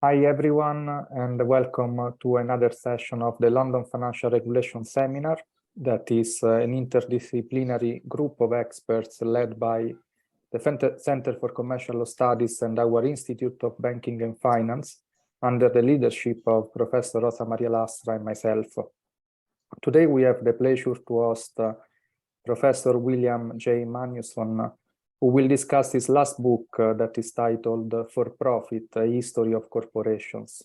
Hi everyone, and welcome to another session of the London Financial Regulation Seminar. That is an interdisciplinary group of experts led by the Center for Commercial Law Studies and our Institute of Banking and Finance under the leadership of Professor Rosa Lastra and myself. Today we have the pleasure to host Professor William J. Magnuson, who will discuss his last book that is titled For Profit, A History of Corporations.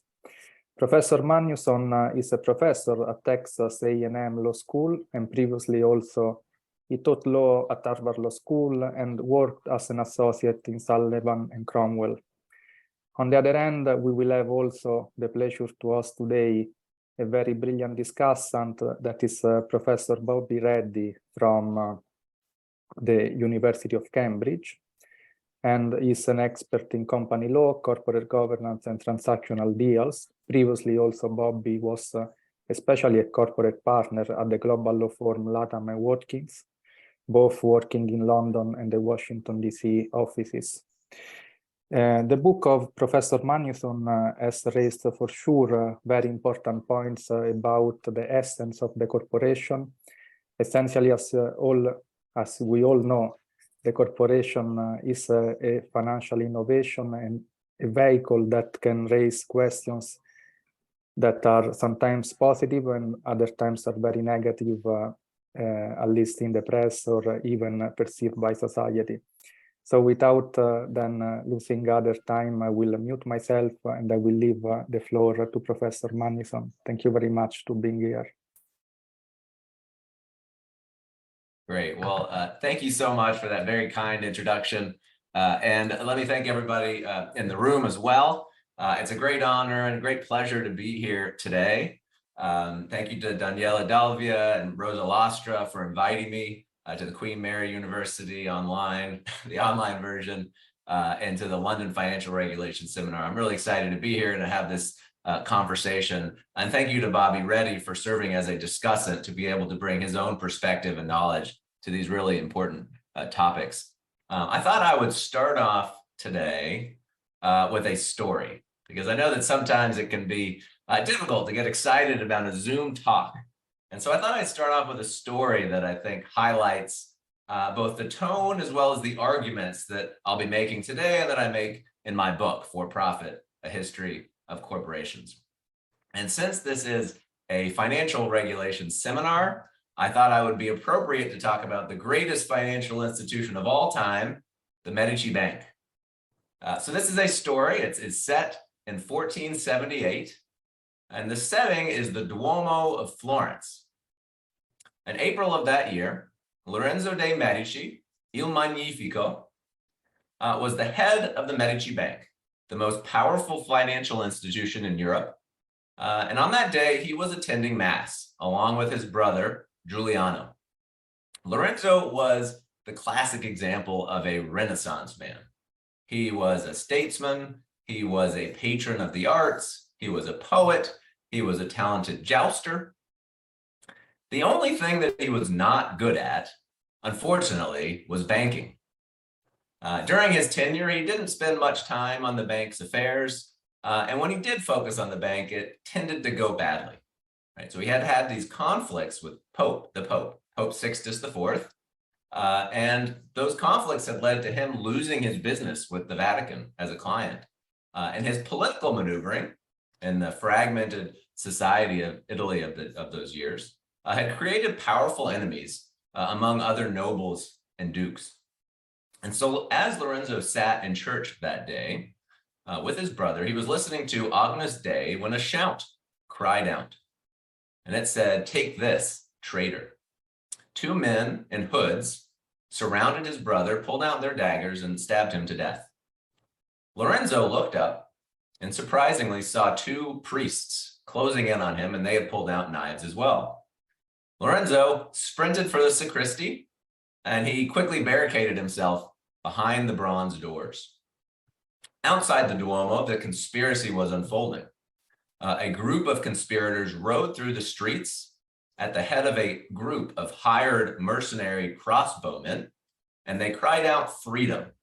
Professor Magnuson is a professor at Texas A&M Law School, and previously also he taught law at Harvard Law School and worked as an associate in Sullivan and Cromwell. On the other hand, we will have also the pleasure to host today a very brilliant discussant that is Professor Bobby Reddy from the University of Cambridge, and is an expert in company law, corporate governance, and transactional deals. Previously, also Bobby was especially a corporate partner at the global law firm Latham & Watkins, both working in London and the Washington, D.C. offices. The book of Professor Magnuson has raised for sure very important points about the essence of the corporation. Essentially, as we all know, the corporation is a financial innovation and a vehicle that can raise questions that are sometimes positive and other times are very negative, at least in the press or even perceived by society. So without then losing other time, I will mute myself and I will leave the floor to Professor Magnuson. Thank you very much for being here. Great. Well, thank you so much for that very kind introduction. And let me thank everybody in the room as well. It's a great honor and a great pleasure to be here today. Thank you to Daniele D'Alvia and Rosa Lastra for inviting me to the Queen Mary University online, the online version, and to the London Financial Regulation Seminar. I'm really excited to be here and to have this conversation. And thank you to Bobby Reddy for serving as a discussant to be able to bring his own perspective and knowledge to these really important topics. I thought I would start off today with a story, because I know that sometimes it can be difficult to get excited about a Zoom talk. And so I thought I'd start off with a story that I think highlights both the tone as well as the arguments that I'll be making today and that I make in my book, For Profit, A History of Corporations. And since this is a financial regulation seminar, I thought I would be appropriate to talk about the greatest financial institution of all time, the Medici Bank. So this is a story. It's set in 1478, and the setting is the Duomo of Florence. In April of that year, Lorenzo de' Medici, Il Magnifico, was the head of the Medici Bank, the most powerful financial institution in Europe. And on that day, he was attending Mass along with his brother, Giuliano. Lorenzo was the classic example of a Renaissance man. He was a statesman, he was a patron of the arts, he was a poet, he was a talented jouster. The only thing that he was not good at, unfortunately, was banking. During his tenure, he didn't spend much time on the bank's affairs. And when he did focus on the bank, it tended to go badly. Right? So he had these conflicts with Pope Sixtus IV. And those conflicts had led to him losing his business with the Vatican as a client. And his political maneuvering in the fragmented society of Italy of those years had created powerful enemies among other nobles and dukes. And so as Lorenzo sat in church that day with his brother, he was listening to Agnus Dei when a shout cried out. And it said, "Take this, traitor." Two men in hoods surrounded his brother, pulled out their daggers, and stabbed him to death. Lorenzo looked up and surprisingly saw two priests closing in on him, and they had pulled out knives as well. Lorenzo sprinted for the sacristy, and he quickly barricaded himself behind the bronze doors. Outside the Duomo, the conspiracy was unfolding. A group of conspirators rode through the streets at the head of a group of hired mercenary crossbowmen, and they cried out freedom.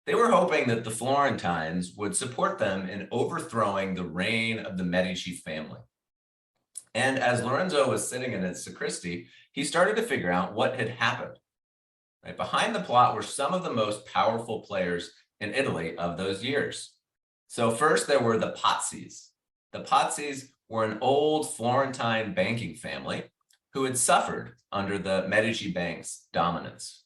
They were hoping that the Florentines would support them in overthrowing the reign of the Medici family. And as Lorenzo was sitting in his sacristy, he started to figure out what had happened. Right behind the plot were some of the most powerful players in Italy of those years. So first there were the Pazzis. The Pazzis were an old Florentine banking family who had suffered under the Medici bank's dominance.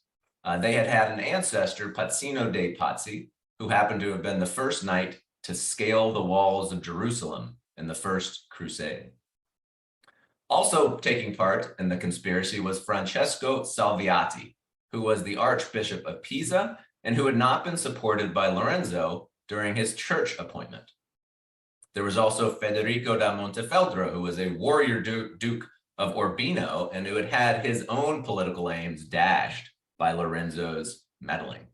They had had an ancestor, Pazzino dei Pazzi, who happened to have been the first knight to scale the walls of Jerusalem in the First Crusade. Also taking part in the conspiracy was Francesco Salviati, who was the Archbishop of Pisa and who had not been supported by Lorenzo during his church appointment. There was also Federico da Montefeltro, who was a warrior Duke of Urbino and who had had his own political aims dashed by Lorenzo's meddling.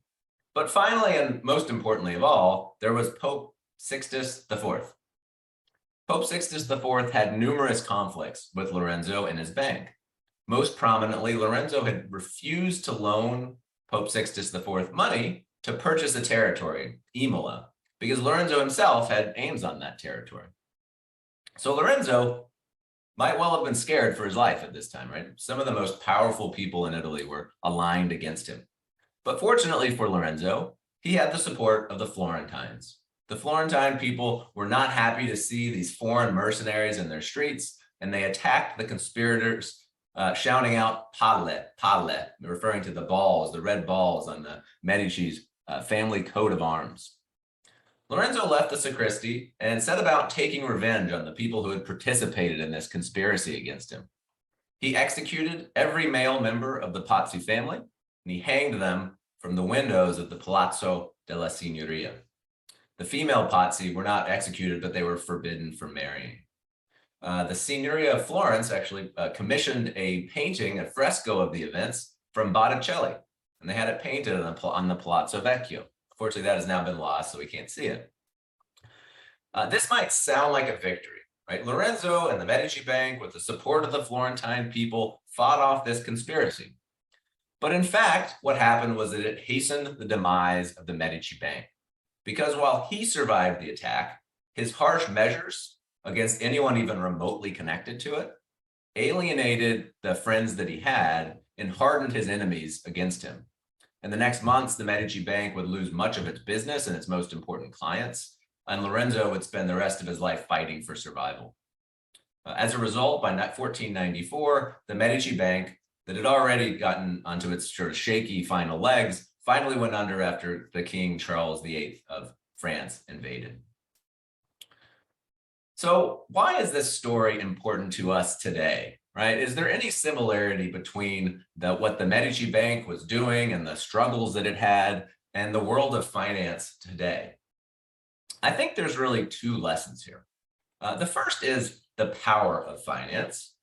But finally, and most importantly of all, there was Pope Sixtus IV. Pope Sixtus IV had numerous conflicts with Lorenzo and his bank. Most prominently, Lorenzo had refused to loan Pope Sixtus IV money to purchase a territory, Imola, because Lorenzo himself had aims on that territory. So Lorenzo might well have been scared for his life at this time, right? Some of the most powerful people in Italy were aligned against him. But fortunately for Lorenzo, he had the support of the Florentines. The Florentine people were not happy to see these foreign mercenaries in their streets, and they attacked the conspirators, shouting out "Palle, Palle," referring to the balls, the red balls on the Medici's family coat of arms. Lorenzo left the sacristy and set about taking revenge on the people who had participated in this conspiracy against him. He executed every male member of the Pazzi family, and he hanged them from the windows of the Palazzo della Signoria. The female Pazzi were not executed, but they were forbidden from marrying. The Signoria of Florence actually commissioned a painting, a fresco of the events from Botticelli, and they had it painted on the Palazzo Vecchio. Unfortunately, that has now been lost, so we can't see it. This might sound like a victory, right? Lorenzo and the Medici Bank, with the support of the Florentine people, fought off this conspiracy. But in fact, what happened was that it hastened the demise of the Medici Bank, because while he survived the attack, his harsh measures against anyone even remotely connected to it alienated the friends that he had and hardened his enemies against him. In the next months, the Medici Bank would lose much of its business and its most important clients, and Lorenzo would spend the rest of his life fighting for survival. As a result, by 1494, the Medici Bank, that had already gotten onto its sort of shaky final legs, finally went under after the King Charles VIII of France invaded. So why is this story important to us today? Right? Is there any similarity between what the Medici Bank was doing and the struggles that it had and the world of finance today? I think there's really two lessons here. The first is the power of finance,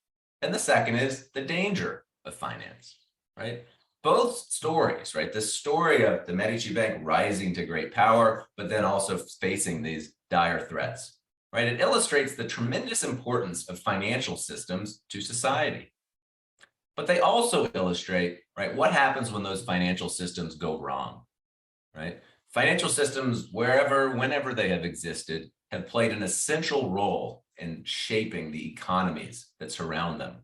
and the second is the danger of finance, right? Both stories, right? The story of the Medici Bank rising to great power, but then also facing these dire threats. Right? It illustrates the tremendous importance of financial systems to society. But they also illustrate, right, what happens when those financial systems go wrong, right? Financial systems, whenever they have existed, have played an essential role in shaping the economies that surround them.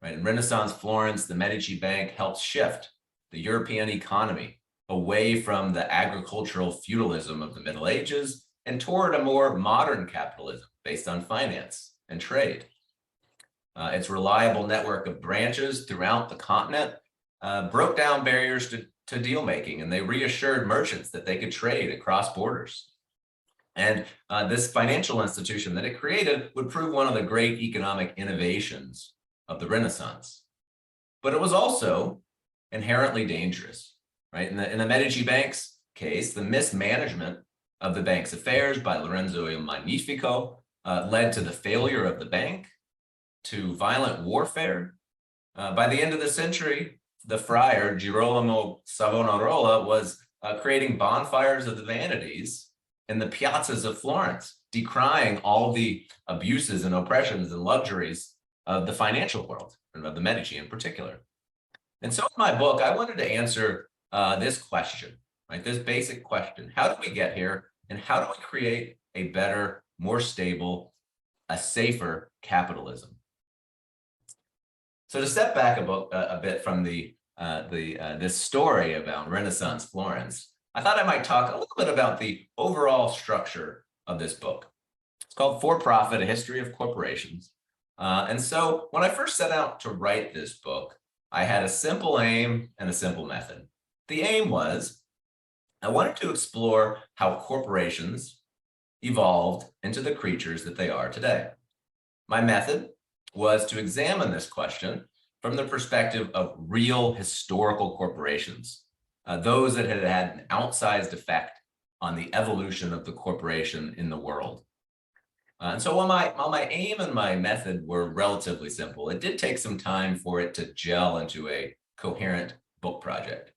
Right? In Renaissance Florence, the Medici Bank helped shift the European economy away from the agricultural feudalism of the Middle Ages and toward a more modern capitalism based on finance and trade. Its reliable network of branches throughout the continent broke down barriers to deal making, and they reassured merchants that they could trade across borders. And this financial institution that it created would prove one of the great economic innovations of the Renaissance. But it was also inherently dangerous, right? In the Medici Bank's case, the mismanagement of the bank's affairs by Lorenzo il Magnifico led to the failure of the bank, to violent warfare. By the end of the century, the friar Girolamo Savonarola was creating bonfires of the vanities in the piazzas of Florence, decrying all the abuses and oppressions and luxuries of the financial world, and of the Medici in particular. And so in my book, I wanted to answer this question. right? This basic question: how do we get here, and how do we create a better, more stable, a safer capitalism? So to step back a bit from this story about Renaissance Florence, I thought I might talk a little bit about the overall structure of this book. It's called For Profit: A History of Corporations. And so when I first set out to write this book, I had a simple aim and a simple method. The aim was I wanted to explore how corporations evolved into the creatures that they are today. My method was to examine this question from the perspective of real historical corporations, those that had had an outsized effect on the evolution of the corporation in the world. And so while my aim and my method were relatively simple, it did take some time for it to gel into a coherent book project.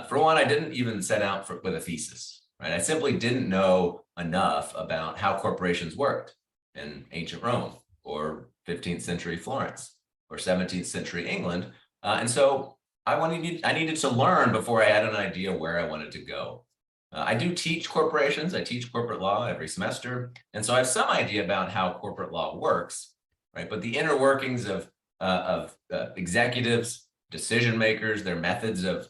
For one, I didn't even set out with a thesis, right? I simply didn't know enough about how corporations worked in ancient Rome or 15th century Florence or 17th century England. And so I needed to learn before I had an idea where I wanted to go. I do teach corporations. I teach corporate law every semester. And so I have some idea about how corporate law works, right? But the inner workings of executives, decision makers, their methods of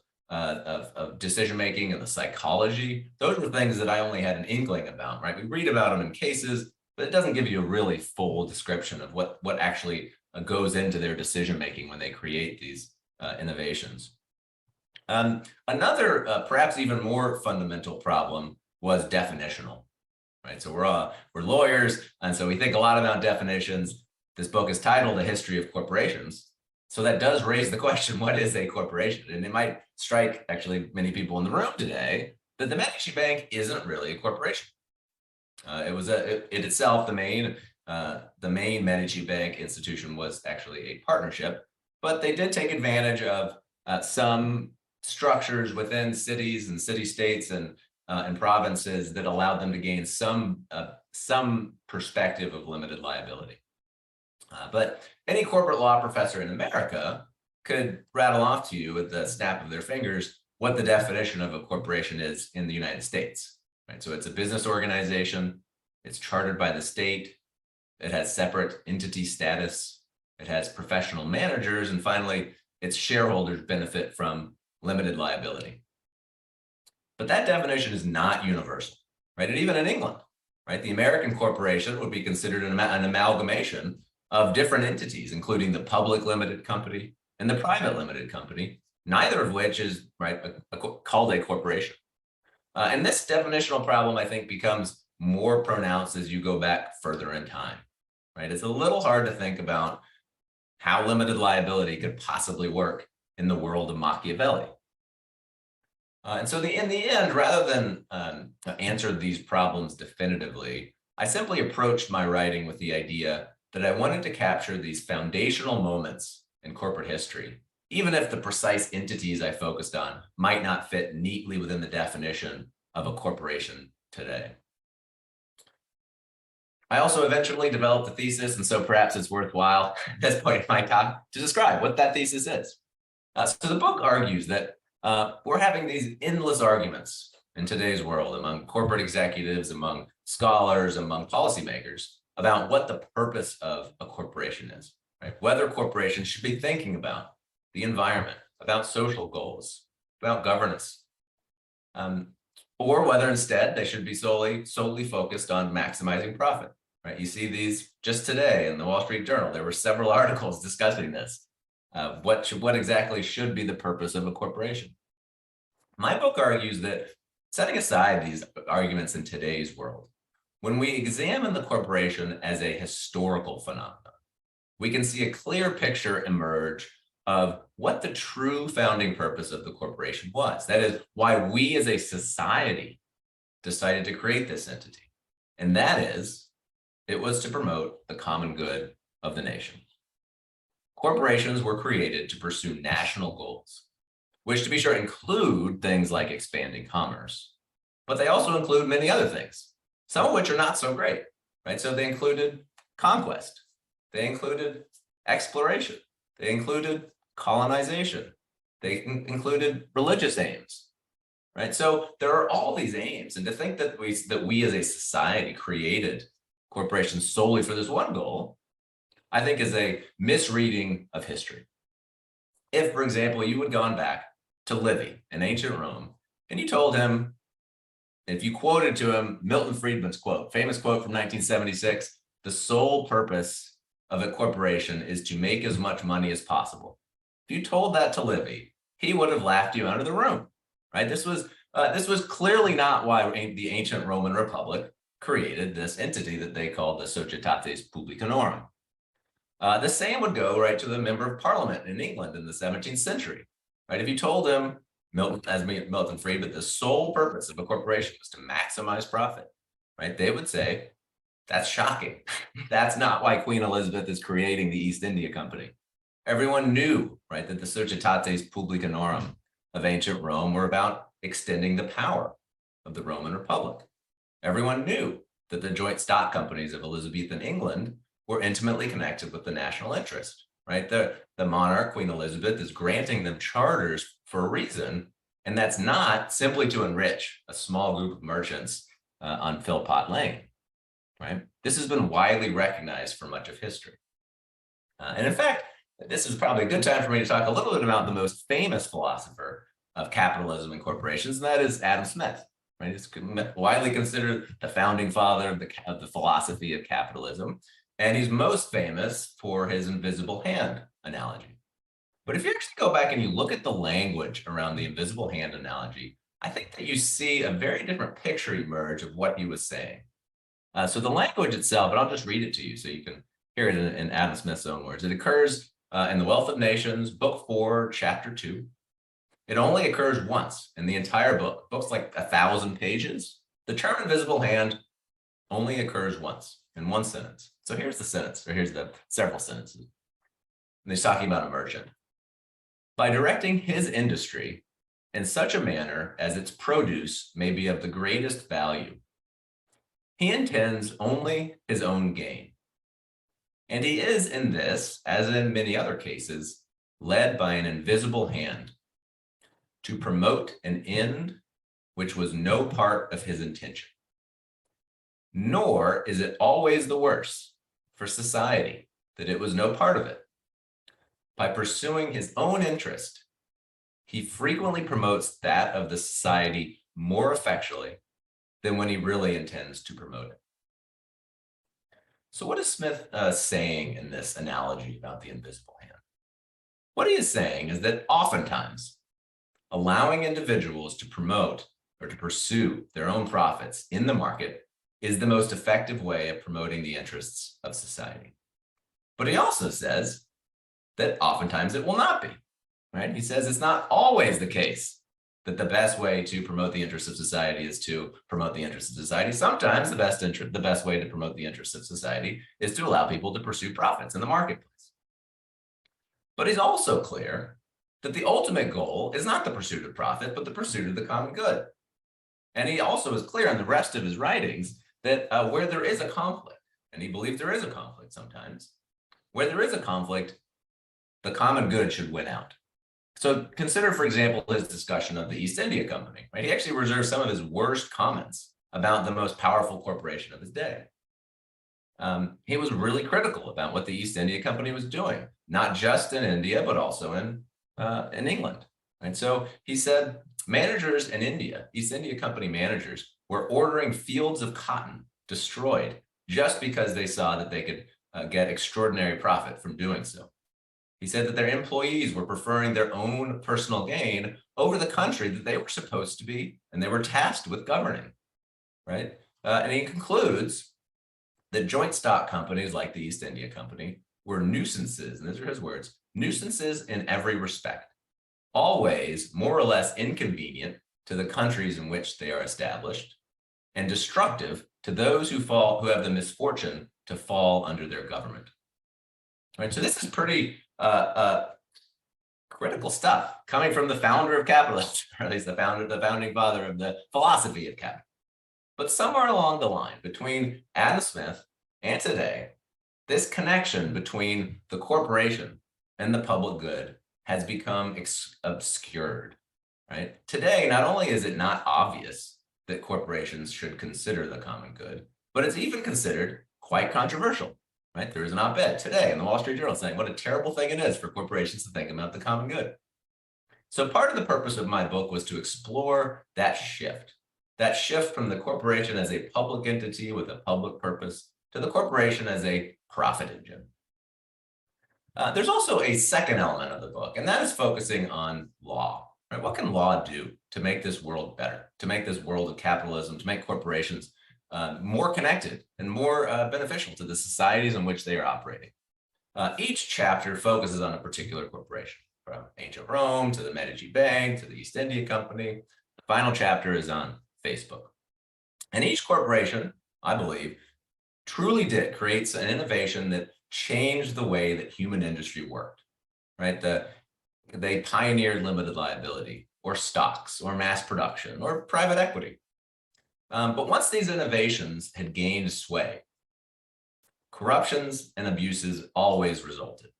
decision making and the psychology, those were things that I only had an inkling about, right? We read about them in cases, but it doesn't give you a really full description of what actually goes into their decision making when they create these innovations. Another, perhaps even more fundamental problem was definitional, right? So we're lawyers, and so we think a lot about definitions. This book is titled A History of Corporations. So that does raise the question, what is a corporation? And it might strike actually many people in the room today that the Medici Bank isn't really a corporation. It itself, the main Medici Bank institution was actually a partnership, but they did take advantage of some structures within cities and city-states and provinces that allowed them to gain some perspective of limited liability. But any corporate law professor in America could rattle off to you with the snap of their fingers what the definition of a corporation is in the United States. Right? So it's a business organization, it's chartered by the state, it has separate entity status, it has professional managers, and finally, its shareholders benefit from limited liability. But that definition is not universal, right? And even in England, right? The American corporation would be considered an amalgamation of different entities, including the public limited company and the private limited company, neither of which is called a corporation. And this definitional problem, I think, becomes more pronounced as you go back further in time, right? It's a little hard to think about how limited liability could possibly work in the world of Machiavelli. And so in the end, rather than answer these problems definitively, I simply approached my writing with the idea that I wanted to capture these foundational moments in corporate history, even if the precise entities I focused on might not fit neatly within the definition of a corporation today. I also eventually developed a thesis, and so perhaps it's worthwhile at this point in my talk to describe what that thesis is. So the book argues that we're having these endless arguments in today's world among corporate executives, among scholars, among policymakers about what the purpose of a corporation is, right? Whether corporations should be thinking about the environment, about social goals, about governance, or whether instead they should be solely focused on maximizing profit, right? You see these just today in the Wall Street Journal. There were several articles discussing this. What exactly should be the purpose of a corporation? My book argues that, setting aside these arguments in today's world, when we examine the corporation as a historical phenomenon, we can see a clear picture emerge of what the true founding purpose of the corporation was. That is, why we as a society decided to create this entity. And that is, it was to promote the common good of the nation. Corporations were created to pursue national goals, which, to be sure, include things like expanding commerce, but they also include many other things, some of which are not so great, right? So they included conquest, they included exploration, they included colonization, they included religious aims, right? So there are all these aims, and to think that we as a society created corporations solely for this one goal, I think is a misreading of history. If, for example, you had gone back to Livy in ancient Rome, and you told him, if you quoted to him Milton Friedman's quote, famous quote from 1976, the sole purpose of a corporation is to make as much money as possible. If you told that to Livy, he would have laughed you out of the room, right? This was clearly not why the ancient Roman Republic created this entity that they called the Societates Publicanorum. The same would go right to the member of parliament in England in the 17th century, right? If you told him, Milton Friedman, the sole purpose of a corporation was to maximize profit, right? They would say, that's shocking. That's not why Queen Elizabeth is creating the East India Company. Everyone knew, right, that the Societates Publicanorum of ancient Rome were about extending the power of the Roman Republic. Everyone knew that the joint stock companies of Elizabethan England were intimately connected with the national interest, right? The monarch, Queen Elizabeth, is granting them charters for a reason, and that's not simply to enrich a small group of merchants on Philpot Lane, right? This has been widely recognized for much of history. And in fact, this is probably a good time for me to talk a little bit about the most famous philosopher of capitalism and corporations, and that is Adam Smith, right? He's widely considered the founding father of the philosophy of capitalism. And he's most famous for his invisible hand analogy. But if you actually go back and you look at the language around the invisible hand analogy, I think that you see a very different picture emerge of what he was saying. So the language itself, and I'll just read it to you so you can hear it in Adam Smith's own words. It occurs in The Wealth of Nations, Book 4, Chapter 2. It only occurs once in the entire book. The book's like 1,000 pages. The term invisible hand only occurs once in one sentence. So here's the sentence, or here's the several sentences. And he's talking about a merchant. By directing his industry in such a manner as its produce may be of the greatest value, he intends only his own gain. And he is in this, as in many other cases, led by an invisible hand to promote an end which was no part of his intention. Nor is it always the worse for society that it was no part of it. By pursuing his own interest, he frequently promotes that of the society more effectually than when he really intends to promote it. So what is Smith saying in this analogy about the invisible hand? What he is saying is that oftentimes allowing individuals to promote or to pursue their own profits in the market is the most effective way of promoting the interests of society. But he also says that oftentimes it will not be, right? He says it's not always the case that the best way to promote the interests of society is to promote the interests of society. Sometimes the best way to promote the interests of society is to allow people to pursue profits in the marketplace. But he's also clear that the ultimate goal is not the pursuit of profit, but the pursuit of the common good. And he also is clear in the rest of his writings that where there is a conflict, and he believes there is a conflict sometimes, where there is a conflict, the common good should win out. So consider, for example, his discussion of the East India Company, right? He actually reserves some of his worst comments about the most powerful corporation of his day. He was really critical about what the East India Company was doing, not just in India, but also in England. And so he said, managers in India, East India Company managers, were ordering fields of cotton destroyed just because they saw that they could get extraordinary profit from doing so. He said that their employees were preferring their own personal gain over the country that they were supposed to be, and they were tasked with governing, right? And he concludes that joint stock companies like the East India Company were nuisances, and these are his words, nuisances in every respect, always more or less inconvenient to the countries in which they are established, and destructive to those who have the misfortune to fall under their government. Right, so this is pretty critical stuff coming from the founder of capitalism, or at least the founding father of the philosophy of capital. But somewhere along the line between Adam Smith and today, this connection between the corporation and the public good has become obscured. right? Today, not only is it not obvious that corporations should consider the common good, but it's even considered quite controversial, right? There is an op-ed today in the Wall Street Journal saying what a terrible thing it is for corporations to think about the common good. So part of the purpose of my book was to explore that shift from the corporation as a public entity with a public purpose to the corporation as a profit engine. There's also a second element of the book, and that is focusing on law. Right? What can law do to make this world better, to make this world of capitalism, to make corporations more connected and more beneficial to the societies in which they are operating? Each chapter focuses on a particular corporation, from ancient Rome to the Medici Bank to the East India Company. The final chapter is on Facebook. And each corporation, I believe, truly did create an innovation that changed the way that human industry worked, right? They pioneered limited liability or stocks or mass production or private equity. But once these innovations had gained sway, corruptions and abuses always resulted.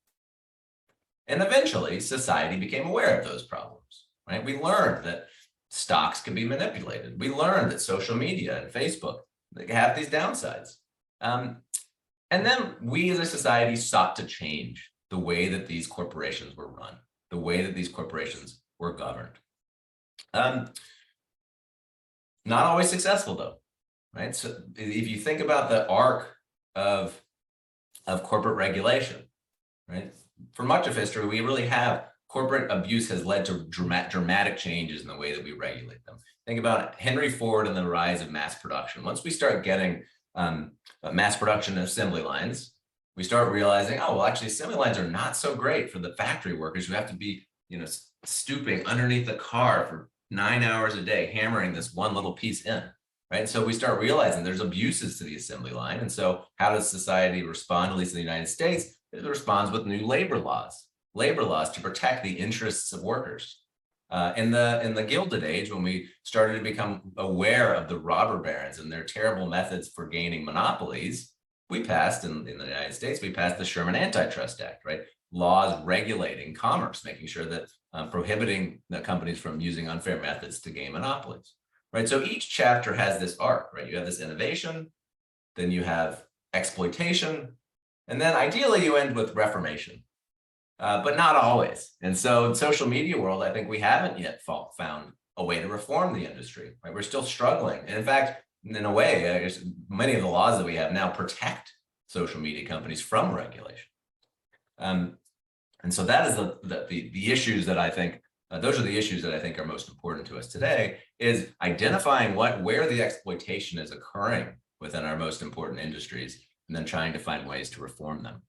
And eventually, society became aware of those problems, right? We learned that stocks can be manipulated. We learned that social media and Facebook, they have these downsides. And then we as a society sought to change the way that these corporations were run, the way that these corporations were governed. Not always successful though, right? So if you think about the arc of corporate regulation, right? For much of history, we really have corporate abuse has led to dramatic changes in the way that we regulate them. Think about Henry Ford and the rise of mass production. Once we start getting mass production assembly lines, we start realizing, oh, well, actually assembly lines are not so great for the factory workers who have to be, stooping underneath the car for 9 hours a day, hammering this one little piece in, right? And so we start realizing there's abuses to the assembly line. And so how does society respond, at least in the United States? It responds with new labor laws to protect the interests of workers. In the Gilded Age, when we started to become aware of the robber barons and their terrible methods for gaining monopolies, we passed, in the United States, we passed the Sherman Antitrust Act, right? Laws regulating commerce, making sure that prohibiting the companies from using unfair methods to gain monopolies, right? So each chapter has this arc, right? You have this innovation, then you have exploitation, and then ideally you end with reformation. But not always. And so in social media world, I think we haven't yet found a way to reform the industry, right? We're still struggling. And in fact, in a way, many of the laws that we have now protect social media companies from regulation. And so that is the issues that I think, those are the issues that I think are most important to us today, is identifying where the exploitation is occurring within our most important industries, and then trying to find ways to reform them.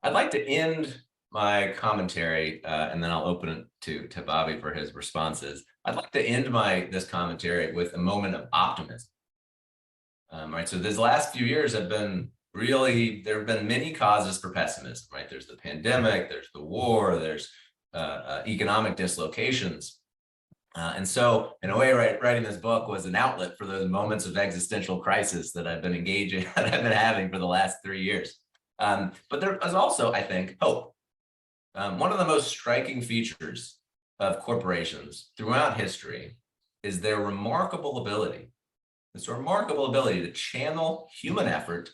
I'd like to end my commentary, and then I'll open it to Bobby for his responses. I'd like to end this commentary with a moment of optimism. Right, so these last few years have been there have been many causes for pessimism, right? There's the pandemic, there's the war, there's economic dislocations. And so in a way, writing this book was an outlet for those moments of existential crisis that I've been having for the last 3 years. But there is also, I think, hope. One of the most striking features of corporations throughout history is their remarkable ability to channel human effort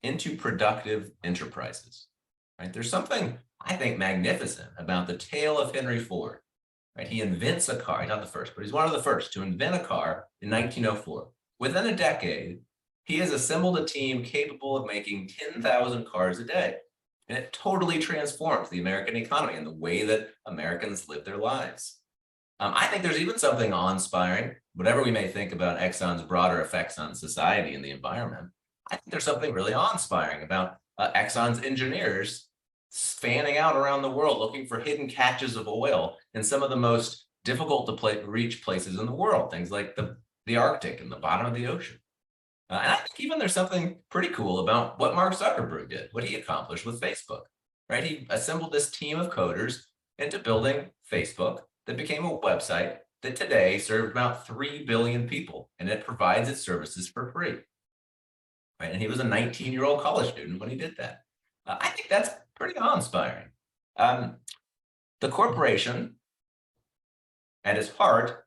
into productive enterprises, right? There's something, I think, magnificent about the tale of Henry Ford, right? He invents a car, he's not the first, but he's one of the first to invent a car in 1904. Within a decade, he has assembled a team capable of making 10,000 cars a day. And it totally transforms the American economy and the way that Americans live their lives. I think there's even something awe-inspiring, whatever we may think about Exxon's broader effects on society and the environment. I think there's something really awe-inspiring about Exxon's engineers fanning out around the world looking for hidden catches of oil in some of the most difficult to reach places in the world, things like the Arctic and the bottom of the ocean. And I think even there's something pretty cool about what Mark Zuckerberg did, what he accomplished with Facebook, right? He assembled this team of coders into building Facebook that became a website that today serves about 3 billion people, and it provides its services for free, right? And he was a 19-year-old college student when he did that. I think that's pretty awe-inspiring. The corporation, at its heart,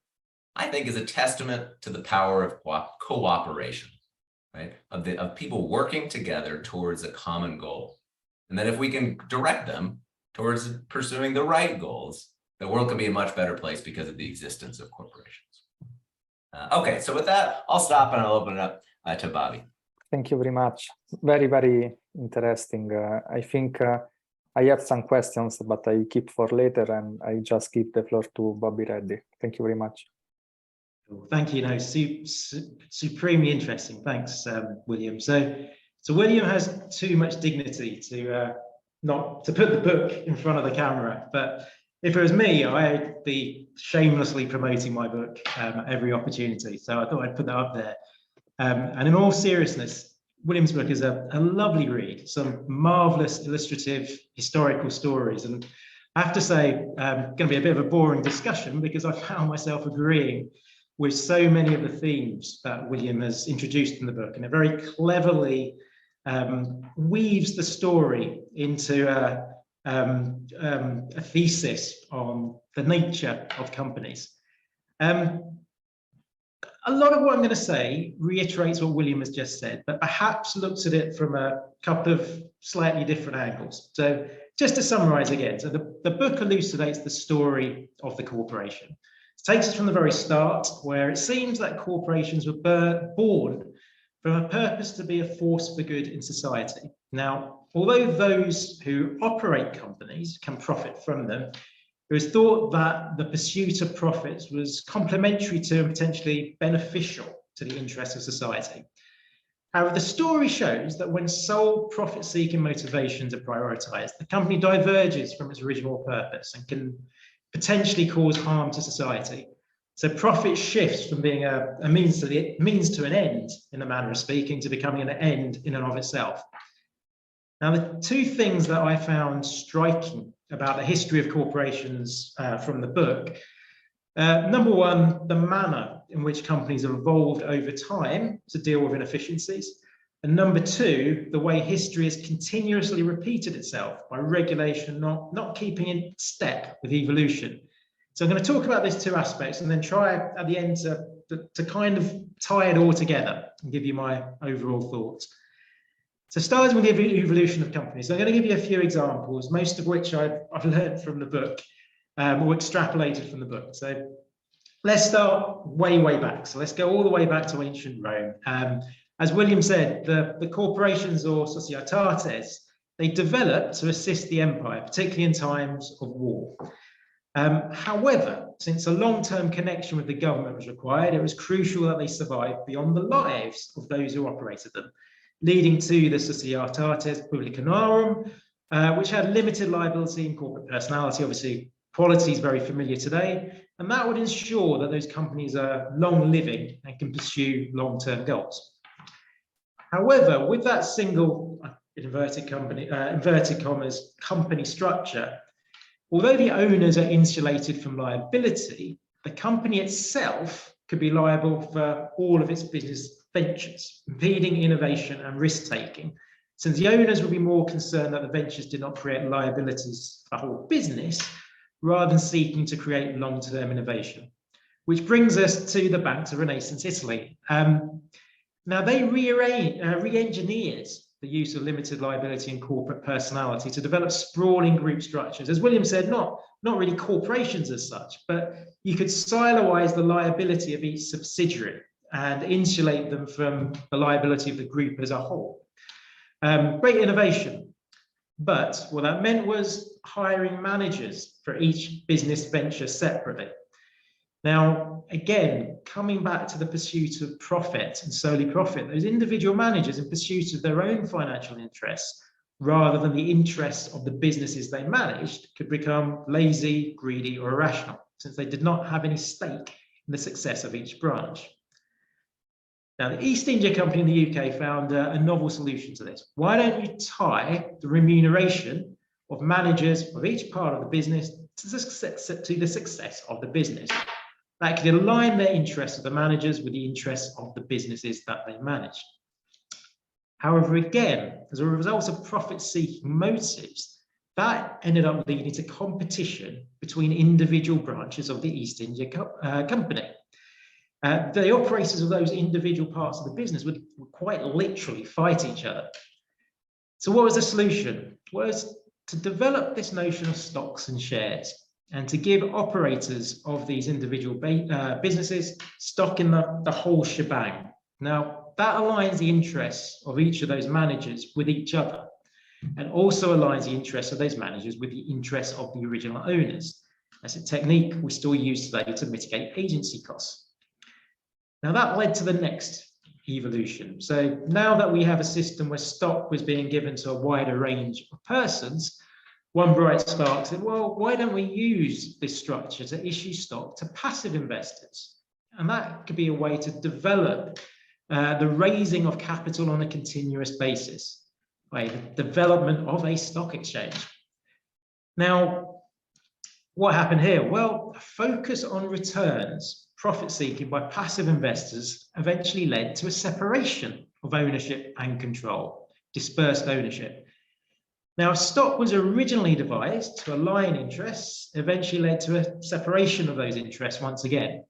I think, is a testament to the power of cooperation, right? Of people working together towards a common goal. And that if we can direct them towards pursuing the right goals, the world can be a much better place because of the existence of corporations. Okay, so with that, I'll stop and I'll open it up to Bobby. Thank you very much. Very, very interesting. I think I have some questions, but I keep for later, and I just give the floor to Bobby Reddy. Thank you very much. Thank you. No, supremely interesting. Thanks, William. So William has too much dignity to not to put the book in front of the camera. But if it was me, I'd be shamelessly promoting my book at every opportunity. So I thought I'd put that up there. And in all seriousness, William's book is a lovely read, some marvelous illustrative historical stories. And I have to say, going to be a bit of a boring discussion because I found myself agreeing with so many of the themes that William has introduced in the book, and it very cleverly weaves the story into a thesis on the nature of companies. A lot of what I'm going to say reiterates what William has just said, but perhaps looks at it from a couple of slightly different angles. So just to summarize again, so the book elucidates the story of the corporation. It takes us from the very start, where it seems that corporations were born from a purpose to be a force for good in society. Now, although those who operate companies can profit from them, it was thought that the pursuit of profits was complementary to and potentially beneficial to the interests of society. However, the story shows that when sole profit-seeking motivations are prioritized, the company diverges from its original purpose and can potentially cause harm to society. So profit shifts from being a means to an end, in a manner of speaking, to becoming an end in and of itself. Now, the two things that I found striking about the history of corporations from the book, number one, the manner in which companies have evolved over time to deal with inefficiencies. And number two, the way history has continuously repeated itself by regulation not keeping in step with evolution. So I'm going to talk about these two aspects and then try at the end to kind of tie it all together and give you my overall thoughts. So starting with the evolution of companies, I'm going to give you a few examples, most of which I've learned from the book or extrapolated from the book. So let's start way back. So let's go all the way back to ancient Rome. As William said, the corporations or societates, they developed to assist the empire, particularly in times of war. However, since a long-term connection with the government was required, it was crucial that they survive beyond the lives of those who operated them, leading to the Societates Publicanorum, which had limited liability and corporate personality. Obviously, quality is very familiar today, and that would ensure that those companies are long-living and can pursue long-term goals. However, with that single, inverted commas, company structure, although the owners are insulated from liability, the company itself could be liable for all of its business ventures, impeding innovation and risk-taking, since the owners would be more concerned that the ventures did not create liabilities for the whole business, rather than seeking to create long-term innovation. Which brings us to the banks of Renaissance Italy. Now, they re-engineered the use of limited liability and corporate personality to develop sprawling group structures. As William said, not really corporations as such, but you could siloize the liability of each subsidiary and insulate them from the liability of the group as a whole. Great innovation, but what that meant was hiring managers for each business venture separately. Now, again, coming back to the pursuit of profit and solely profit, those individual managers in pursuit of their own financial interests, rather than the interests of the businesses they managed, could become lazy, greedy, or irrational, since they did not have any stake in the success of each branch. Now, the East India Company in the UK found a novel solution to this. Why don't you tie the remuneration of managers of each part of the business to the success of the business? That could align their interests of the managers with the interests of the businesses that they managed. However, again, as a result of profit-seeking motives, that ended up leading to competition between individual branches of the East India Company. The operators of those individual parts of the business would quite literally fight each other. So what was the solution? Was to develop this notion of stocks and shares, and to give operators of these individual businesses stock in the whole shebang. Now, that aligns the interests of each of those managers with each other, and also aligns the interests of those managers with the interests of the original owners. That's a technique we still use today to mitigate agency costs. Now, that led to the next evolution. So now that we have a system where stock was being given to a wider range of persons, one bright spark said, well, why don't we use this structure to issue stock to passive investors? And that could be a way to develop the raising of capital on a continuous basis by the development of a stock exchange. Now, what happened here? Well, a focus on returns, profit seeking by passive investors eventually led to a separation of ownership and control, dispersed ownership. Now, stock was originally devised to align interests, eventually led to a separation of those interests once again.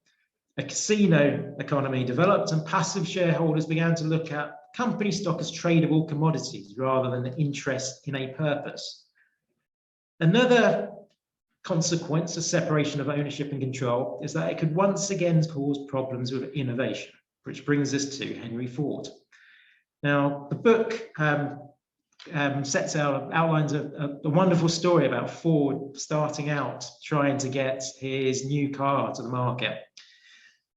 A casino economy developed, and passive shareholders began to look at company stock as tradable commodities rather than an interest in a purpose. Another consequence of separation of ownership and control is that it could once again cause problems with innovation, which brings us to Henry Ford. Now, the book outlines a wonderful story about Ford starting out trying to get his new car to the market,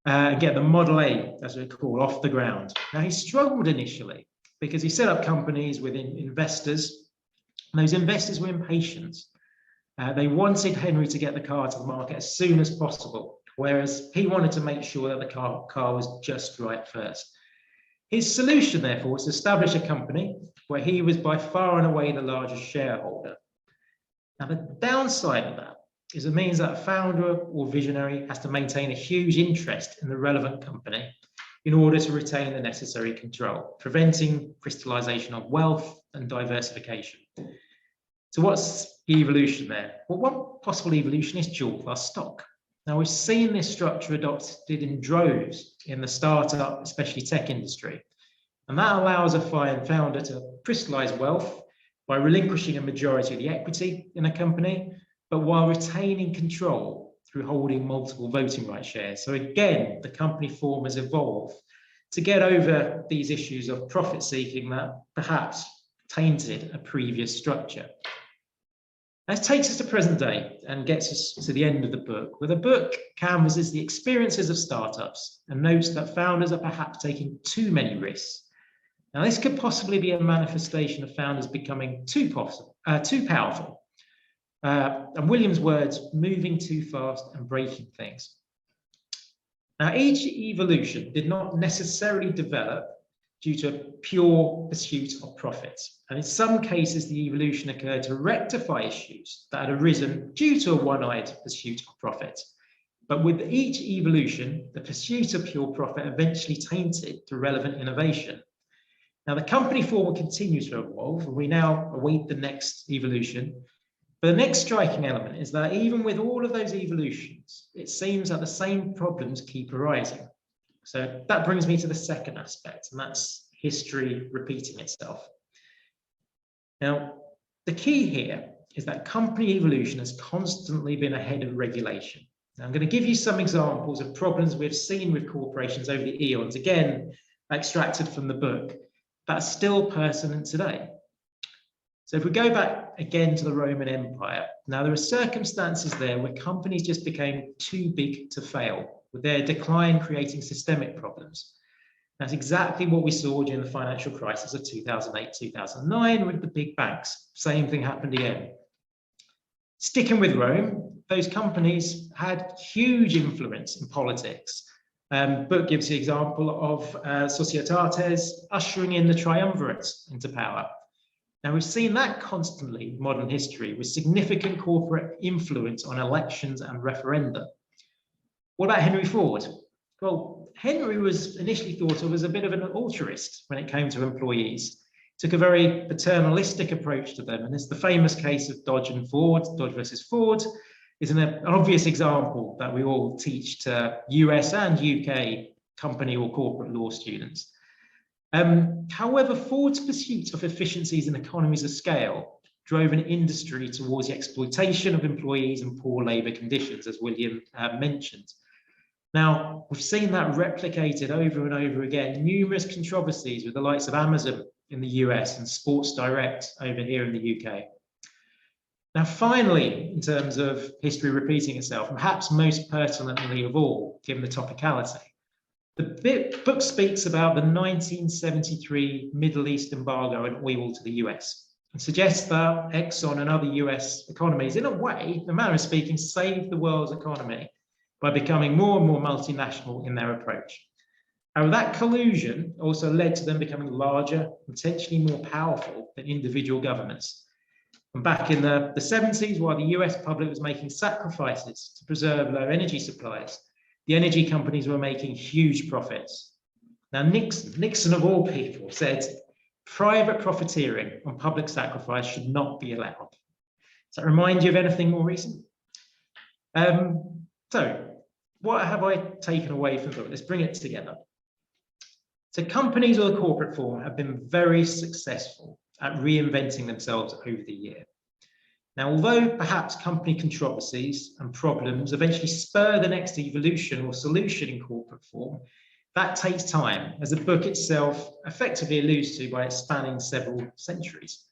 get the Model A, as we call, off the ground. Now, he struggled initially because he set up companies with investors, and those investors were impatient. They wanted Henry to get the car to the market as soon as possible, whereas he wanted to make sure that the car was just right first. His solution, therefore, was to establish a company where he was by far and away the largest shareholder. Now, the downside of that is it means that a founder or visionary has to maintain a huge interest in the relevant company in order to retain the necessary control, preventing crystallization of wealth and diversification. So what's the evolution there? Well, one possible evolution is dual class stock. Now, we've seen this structure adopted in droves in the startup, especially tech industry. And that allows a founder to crystallize wealth by relinquishing a majority of the equity in a company, but while retaining control through holding multiple voting rights shares. So again, the company form has evolved to get over these issues of profit seeking that perhaps tainted a previous structure. That takes us to present day and gets us to the end of the book, where the book canvasses the experiences of startups and notes that founders are perhaps taking too many risks. Now, this could possibly be a manifestation of founders becoming too powerful. And William's words, moving too fast and breaking things. Now, each evolution did not necessarily develop due to a pure pursuit of profits. And in some cases, the evolution occurred to rectify issues that had arisen due to a one-eyed pursuit of profit. But with each evolution, the pursuit of pure profit eventually tainted the relevant innovation. Now, the company form will continue to evolve, and we now await the next evolution. But the next striking element is that even with all of those evolutions, it seems that the same problems keep arising. So that brings me to the second aspect, and that's history repeating itself. Now, the key here is that company evolution has constantly been ahead of regulation. Now, I'm going to give you some examples of problems we've seen with corporations over the eons, again, extracted from the book, that are still pertinent today. So if we go back again to the Roman Empire, now there are circumstances there where companies just became too big to fail, with their decline creating systemic problems. That's exactly what we saw during the financial crisis of 2008-2009 with the big banks. Same thing happened again. Sticking with Rome, those companies had huge influence in politics. Book gives the example of Societates ushering in the triumvirates into power. Now, we've seen that constantly in modern history with significant corporate influence on elections and referenda. What about Henry Ford? Well, Henry was initially thought of as a bit of an altruist when it came to employees. took a very paternalistic approach to them. And it's the famous case of Dodge and Ford. Dodge versus Ford is an obvious example that we all teach to US and UK company or corporate law students. However, Ford's pursuit of efficiencies and economies of scale drove an industry towards the exploitation of employees and poor labor conditions, as William mentioned. Now, we've seen that replicated over and over again, numerous controversies with the likes of Amazon in the US and Sports Direct over here in the UK. Now, finally, in terms of history repeating itself, and perhaps most pertinently of all, given the topicality, the book speaks about the 1973 Middle East embargo on oil to the US and suggests that Exxon and other US economies, in a way, in a manner of speaking, saved the world's economy by becoming more and more multinational in their approach. However, that collusion also led to them becoming larger, potentially more powerful than individual governments. And back in the 70s, while the US public was making sacrifices to preserve low energy supplies, the energy companies were making huge profits. Now, Nixon of all people said, private profiteering on public sacrifice should not be allowed. Does that remind you of anything more recent? So what have I taken away from the book? Let's bring it together. So companies of the corporate form have been very successful at reinventing themselves over the year. Now, although perhaps company controversies and problems eventually spur the next evolution or solution in corporate form, that takes time, as the book itself effectively alludes to by its spanning several centuries.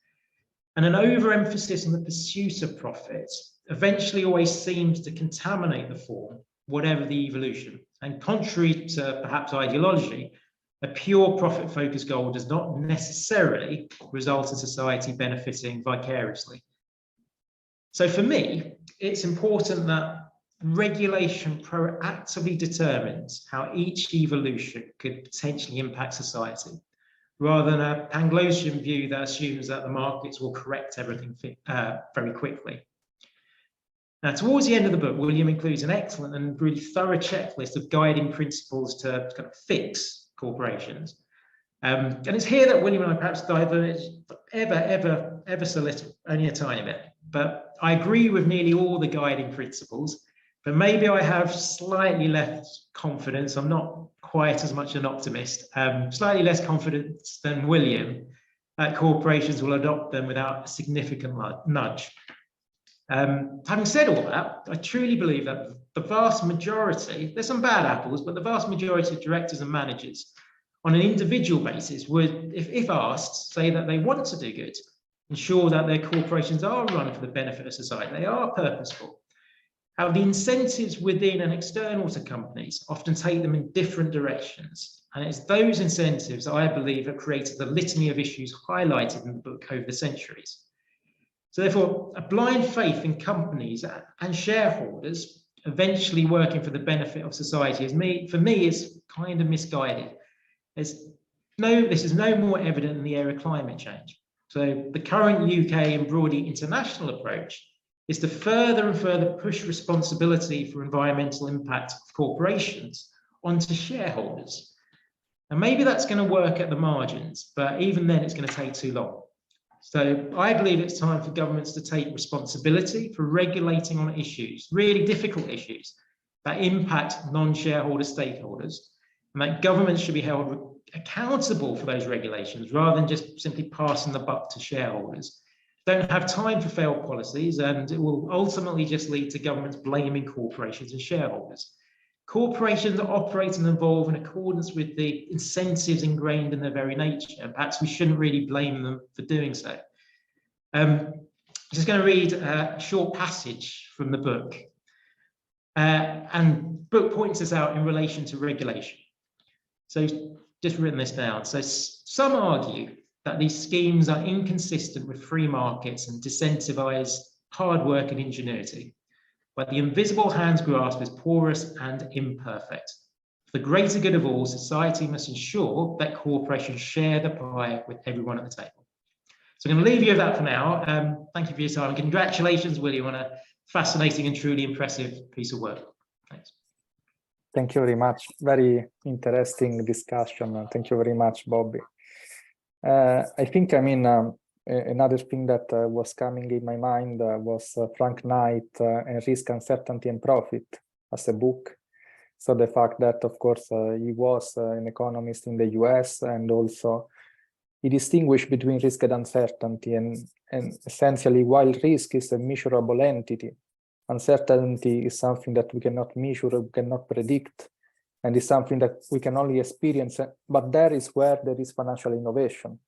And an overemphasis on the pursuit of profit eventually always seems to contaminate the form, whatever the evolution. And contrary to perhaps ideology, a pure profit-focused goal does not necessarily result in society benefiting vicariously. So for me, it's important that regulation proactively determines how each evolution could potentially impact society, rather than a Panglossian view that assumes that the markets will correct everything very quickly. Now, towards the end of the book, William includes an excellent and really thorough checklist of guiding principles to kind of fix corporations. And it's here that William and I perhaps diverge ever so little, only a tiny bit. But I agree with nearly all the guiding principles, but maybe I have slightly less confidence. I'm not quite as much an optimist, slightly less confidence than William that corporations will adopt them without a significant nudge. Having said all that, I truly believe that the vast majority, there's some bad apples, but the vast majority of directors and managers on an individual basis would, if asked, say that they want to do good, ensure that their corporations are run for the benefit of society, they are purposeful. How the incentives within and external to companies often take them in different directions. And it's those incentives I believe have created the litany of issues highlighted in the book over the centuries. So therefore, a blind faith in companies and shareholders eventually working for the benefit of society for me is kind of misguided. This is no more evident in the area of climate change. So the current UK and broadly international approach is to further and further push responsibility for environmental impact of corporations onto shareholders. And maybe that's going to work at the margins, but even then it's going to take too long. So I believe it's time for governments to take responsibility for regulating on issues, really difficult issues that impact non-shareholder stakeholders, and that governments should be held accountable for those regulations rather than just simply passing the buck to shareholders. Don't have time for failed policies, and it will ultimately just lead to governments blaming corporations and shareholders. Corporations operate and evolve in accordance with the incentives ingrained in their very nature, and perhaps we shouldn't really blame them for doing so. I'm just going to read a short passage from the book. And the book points this out in relation to regulation. So just written this down. So some argue that these schemes are inconsistent with free markets and disincentivize hard work and ingenuity. But the invisible hand's grasp is porous and imperfect. For the greater good of all, society must ensure that corporations share the pie with everyone at the table. So I'm going to leave you with that for now. Thank you for your time. Congratulations, William, on a fascinating and truly impressive piece of work. Thanks. Thank you very much. Very interesting discussion. Thank you very much, Bobby. I think, another thing that was coming in my mind was Frank Knight and Risk, Uncertainty and Profit as a book. So the fact that, of course, he was an economist in the US, and also he distinguished between risk and uncertainty, and essentially, while risk is a measurable entity, uncertainty is something that we cannot measure, we cannot predict, and is something that we can only experience, but there is where there is financial innovation.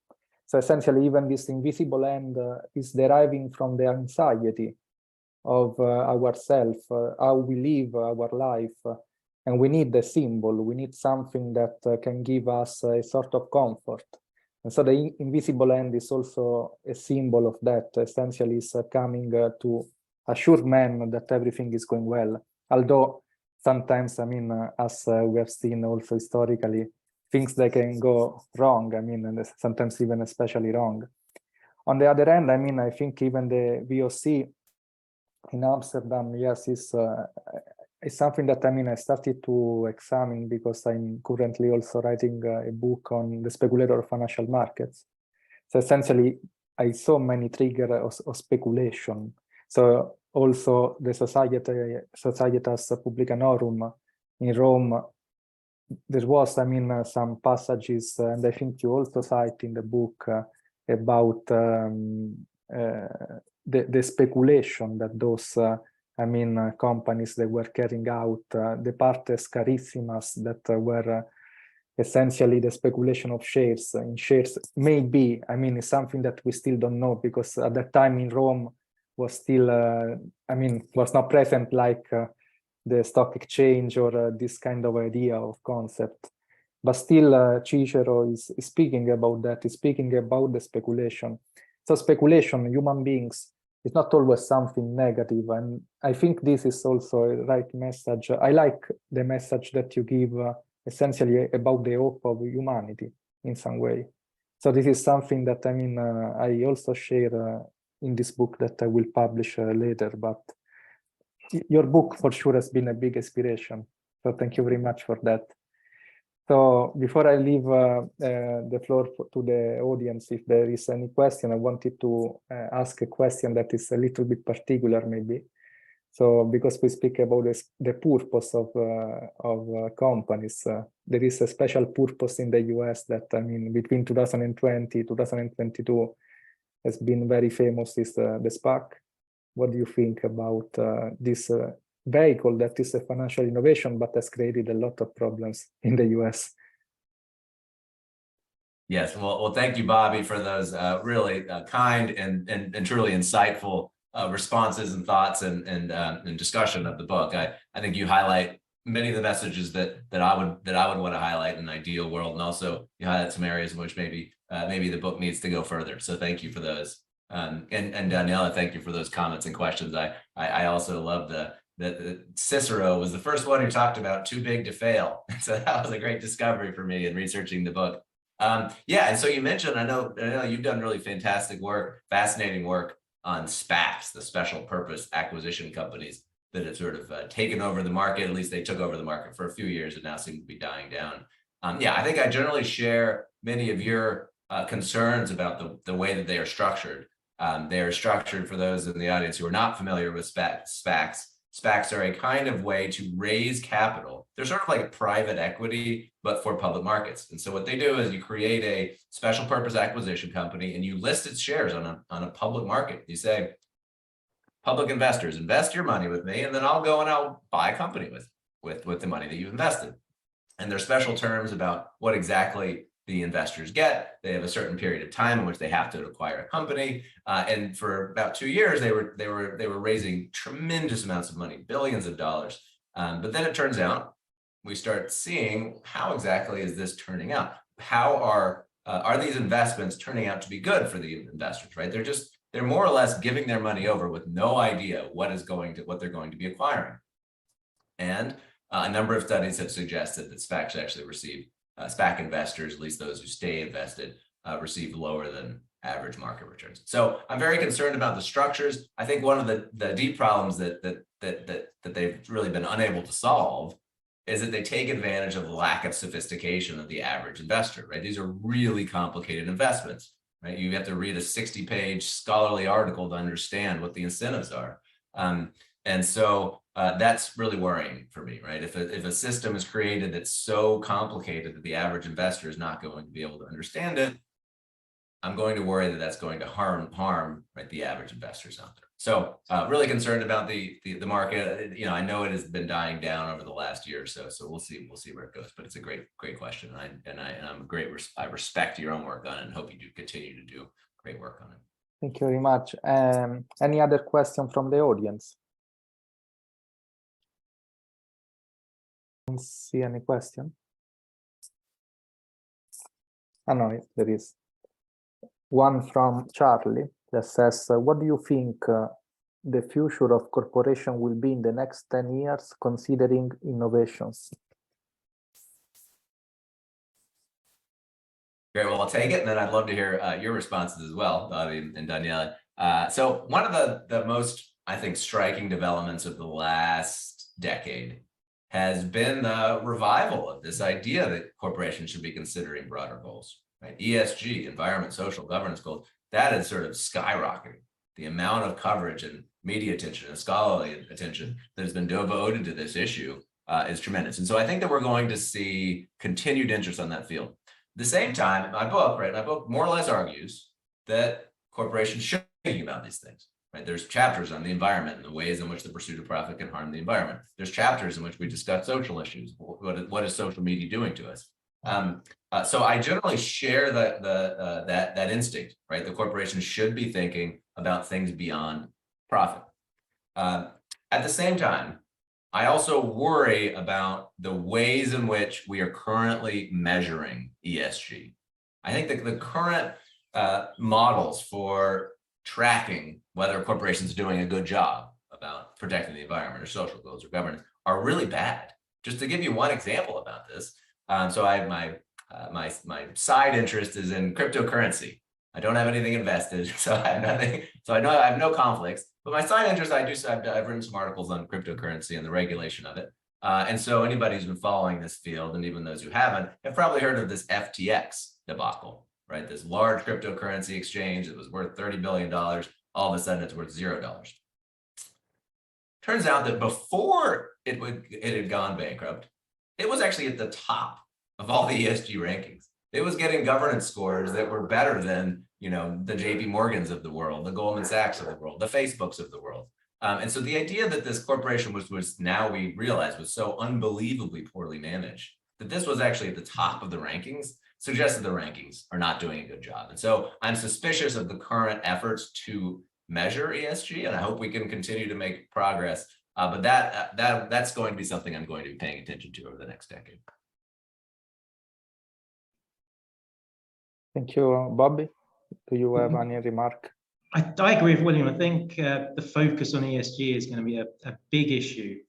So essentially, even this invisible end is deriving from the anxiety of ourselves, how we live our life, and we need a symbol, we need something that can give us a sort of comfort. And so the invisible end is also a symbol of that. Essentially, it's coming to assure men that everything is going well. Although sometimes, as we have seen also historically, things that can go wrong, and sometimes even especially wrong. On the other hand, I think even the VOC in Amsterdam, yes, is something that I started to examine, because I'm currently also writing a book on the speculator of financial markets. So essentially, I saw many triggers of speculation. So also the Societas Publicanorum in Rome, there was, some passages, and I think you also cite in the book about the speculation that those companies that were carrying out the partes carissimas that were essentially the speculation of shares in shares. Maybe, it's something that we still don't know, because at that time in Rome was still, was not present like the stock exchange or this kind of idea of concept. But still, Cicero is speaking about that, is speaking about the speculation. So speculation, human beings, is not always something negative. And I think this is also a right message. I like the message that you give essentially about the hope of humanity in some way. So this is something that, I also share in this book that I will publish later. But your book for sure has been a big inspiration. So thank you very much for that. So before I leave the floor to the audience, if there is any question, I wanted to ask a question that is a little bit particular maybe. So because we speak about the purpose of companies, there is a special purpose in the US that, between 2020, 2022 has been very famous, is the SPAC. What do you think about this vehicle that is a financial innovation, but has created a lot of problems in the US? Yes, well, thank you, Bobby, for those really kind and truly insightful responses and thoughts and discussion of the book. I think you highlight many of the messages that I would want to highlight in an ideal world, and also you highlight some areas in which maybe the book needs to go further. So thank you for those. And Daniela, thank you for those comments and questions. I also love that Cicero was the first one who talked about too big to fail. So that was a great discovery for me in researching the book. Yeah, and so you mentioned, I know you've done really fantastic work, fascinating work on SPACs, the special purpose acquisition companies that have sort of taken over the market. At least they took over the market for a few years and now seem to be dying down. Yeah, I think I generally share many of your concerns about the way that they are structured. They are structured, for those in the audience who are not familiar with SPACs. SPACs are a kind of way to raise capital. They're sort of like private equity, but for public markets. And so what they do is you create a special purpose acquisition company and you list its shares on a public market. You say, public investors, invest your money with me, and then I'll go and I'll buy a company with the money that you've invested. And there's special terms about what exactly the investors get. They have a certain period of time in which they have to acquire a company. And for about 2 years, they were raising tremendous amounts of money, billions of dollars. But then it turns out we start seeing, how exactly is this turning out? How are these investments turning out to be good for the investors, right? They're more or less giving their money over with no idea what they're going to be acquiring. And a number of studies have suggested that SPACs actually receive SPAC investors, at least those who stay invested, receive lower than average market returns. So I'm very concerned about the structures. I think one of the deep problems that they've really been unable to solve is that they take advantage of the lack of sophistication of the average investor, right? These are really complicated investments, right? You have to read a 60-page scholarly article to understand what the incentives are. And so that's really worrying for me, right? If a system is created that's so complicated that the average investor is not going to be able to understand it, I'm going to worry that that's going to harm right, the average investors out there. So really concerned about the market. You know, I know it has been dying down over the last year or so. So we'll see where it goes. But it's a great question, and I respect your own work on it, and hope you do continue to do great work on it. Thank you very much. Any other question from the audience? I don't see any question. Oh, no, there is one from Charlie that says, what do you think the future of corporation will be in the next 10 years, considering innovations? Great, well, I'll take it, and then I'd love to hear your responses as well, Bobby and Daniele. So one of the most, I think, striking developments of the last decade has been the revival of this idea that corporations should be considering broader goals, right? ESG, environment, social, governance goals, that is sort of skyrocketing. The amount of coverage and media attention and scholarly attention that has been devoted to this issue is tremendous. And so I think that we're going to see continued interest on that field. At the same time, my book more or less argues that corporations should be thinking about these things. Right? There's chapters on the environment and the ways in which the pursuit of profit can harm the environment. There's chapters in which we discuss social issues. What is social media doing to us? So I generally share that instinct, right? The corporation should be thinking about things beyond profit. At the same time, I also worry about the ways in which we are currently measuring ESG. I think that the current models for tracking whether corporations are doing a good job about protecting the environment or social goals or governance are really bad. Just to give you one example about this, so I have my side interest is in cryptocurrency. I don't have anything invested, so I have nothing. So I have no conflicts. But my side interest, I've written some articles on cryptocurrency and the regulation of it. And so anybody who's been following this field, and even those who haven't, have probably heard of this FTX debacle, right? This large cryptocurrency exchange that was worth $30 billion. All of a sudden, it's worth $0. Turns out that before it had gone bankrupt, it was actually at the top of all the ESG rankings. It was getting governance scores that were better than, you know, the JP Morgans of the world, the Goldman Sachs of the world, the Facebooks of the world. And so the idea that this corporation was now we realize was so unbelievably poorly managed, that this was actually at the top of the rankings, suggests that the rankings are not doing a good job. And so I'm suspicious of the current efforts to measure ESG, and I hope we can continue to make progress. But that's going to be something I'm going to be paying attention to over the next decade. Thank you, Bobby. Do you have any remark? I agree with William. I think the focus on ESG is going to be a big issue.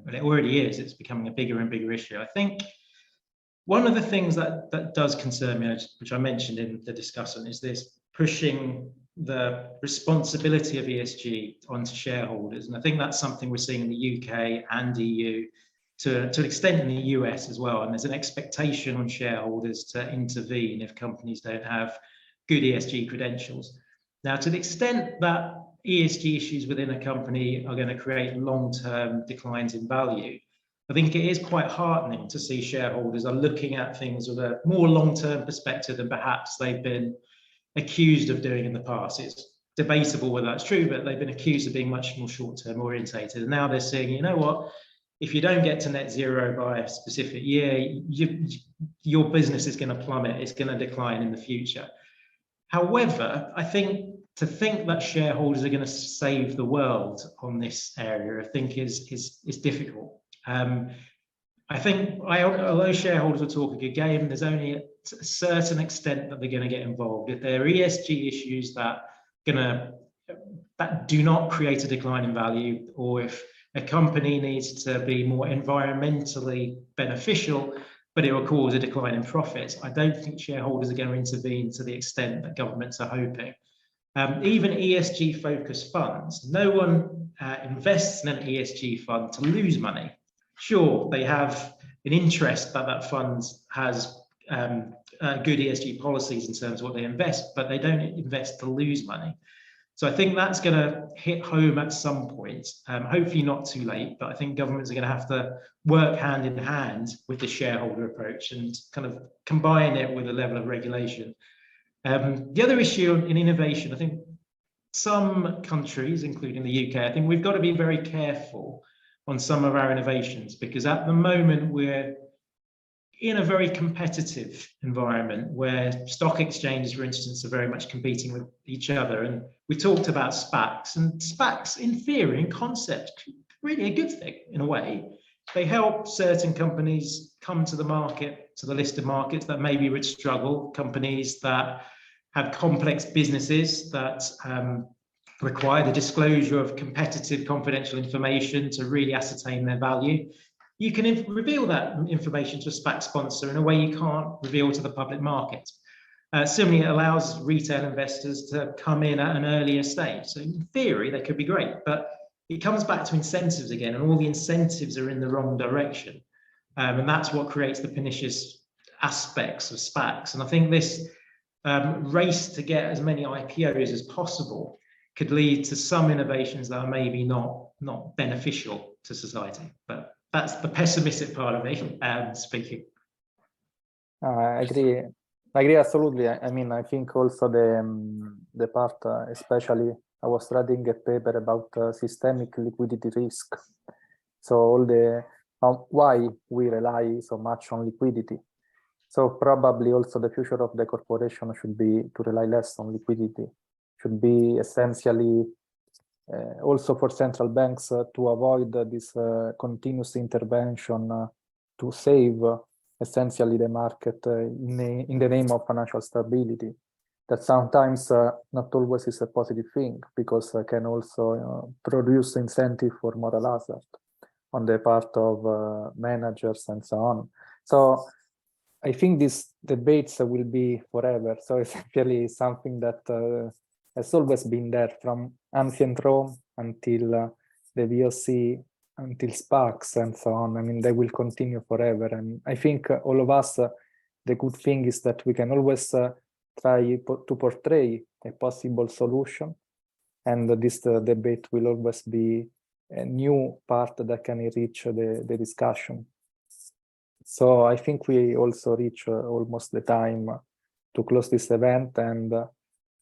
But it already is. It's becoming a bigger and bigger issue. I think one of the things that does concern me, which I mentioned in the discussant, is this pushing the responsibility of ESG onto shareholders. And I think that's something we're seeing in the UK and EU, to an extent in the US as well. And there's an expectation on shareholders to intervene if companies don't have good ESG credentials. Now, to the extent that ESG issues within a company are going to create long-term declines in value, I think it is quite heartening to see shareholders are looking at things with a more long-term perspective than perhaps they've been accused of doing in the past. It's debatable whether that's true, but they've been accused of being much more short-term orientated. And now they're saying, you know what, if you don't get to net zero by a specific year, your business is going to plummet. It's going to decline in the future. However, I think to think that shareholders are going to save the world on this area, I think is difficult. I think although shareholders will talk a good game, there's only a certain extent that they're going to get involved. If there are ESG issues that do not create a decline in value, or if a company needs to be more environmentally beneficial, but it will cause a decline in profits, I don't think shareholders are going to intervene to the extent that governments are hoping. Even ESG-focused funds, no one invests in an ESG fund to lose money. sure, they have an interest that fund has good ESG policies in terms of what they invest, but they don't invest to lose money. So I think that's going to hit home at some point, hopefully not too late, but I think governments are going to have to work hand in hand with the shareholder approach and kind of combine it with a level of regulation. The other issue in innovation, I think some countries, including the UK, I think we've got to be very careful on some of our innovations, because at the moment we're in a very competitive environment where stock exchanges, for instance, are very much competing with each other. And we talked about SPACs, and SPACs, in theory, in concept, really a good thing in a way. They help certain companies come to the market, to the listed markets that maybe would struggle, companies that have complex businesses that require the disclosure of competitive confidential information to really ascertain their value. You can reveal that information to a SPAC sponsor in a way you can't reveal to the public market. Similarly, it allows retail investors to come in at an earlier stage. So in theory, they could be great, but it comes back to incentives again, and all the incentives are in the wrong direction. And that's what creates the pernicious aspects of SPACs. And I think this race to get as many IPOs as possible could lead to some innovations that are maybe not beneficial to society. But that's the pessimistic part of me speaking. I agree absolutely. I mean, I think also the part, especially, I was writing a paper about systemic liquidity risk. So all why we rely so much on liquidity. So probably also the future of the corporation should be to rely less on liquidity. Should be essentially also for central banks to avoid this continuous intervention to save essentially the market in the name of financial stability. That sometimes not always is a positive thing, because can also produce incentive for moral hazard on the part of managers and so on. So I think these debates will be forever. So it's actually something that has always been there from ancient Rome until the VOC, until SPACs and so on. I mean, they will continue forever. And I think all of us, the good thing is that we can always try to portray a possible solution. And this debate will always be a new part that can enrich the discussion. So I think we also reach almost the time to close this event. And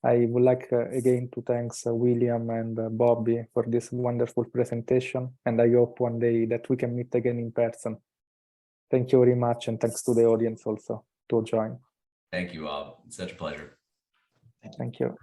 I would like again to thank William and Bobby for this wonderful presentation, and I hope one day that we can meet again in person. Thank you very much, and thanks to the audience also to join. Thank you all. It's such a pleasure. Thank you.